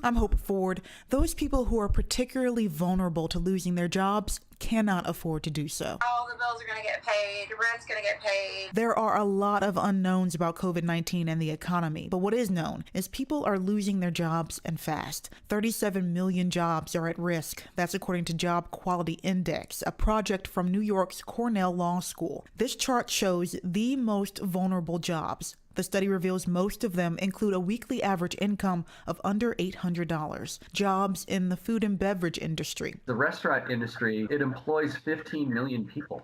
I'm Hope Ford. Those people who are particularly vulnerable to losing their jobs cannot afford to do so. All the bills are going to get paid, rent's going to get paid. There are a lot of unknowns about COVID-19 and the economy, but what is known is people are losing their jobs and fast. 37 million jobs are at risk. That's according to Job Quality Index, a project from New York's Cornell Law School. This chart shows the most vulnerable jobs. The study reveals most of them include a weekly average income of under $800. Jobs in the food and beverage industry. The restaurant industry, it employs 15 million people,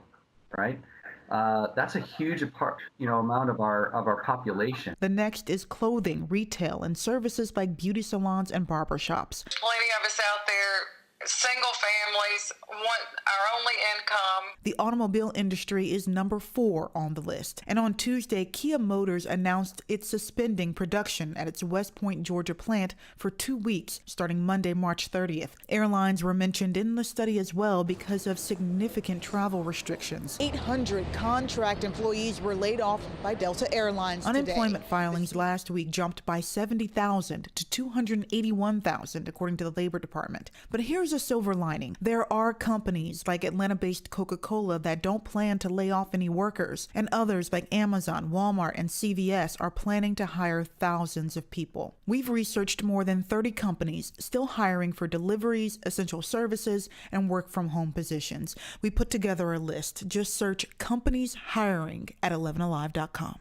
right? That's a huge amount of our population. The next is clothing, retail, and services like beauty salons and barbershops. Plenty of us out there, single families, want our only income. The automobile industry is number 4 on the list. And on Tuesday, Kia Motors announced it's suspending production at its West Point, Georgia plant for 2 weeks, starting Monday, March 30th. Airlines were mentioned in the study as well because of significant travel restrictions. 800 contract employees were laid off by Delta Airlines today. Unemployment filings last week jumped by 70,000 to 281,000, according to the Labor Department. But here's a silver lining. There are companies like Atlanta-based Coca-Cola that don't plan to lay off any workers, and others like Amazon, Walmart, and CVS are planning to hire thousands of people. We've researched more than 30 companies still hiring for deliveries, essential services, and work-from-home positions. We put together a list. Just search companies hiring at 11alive.com.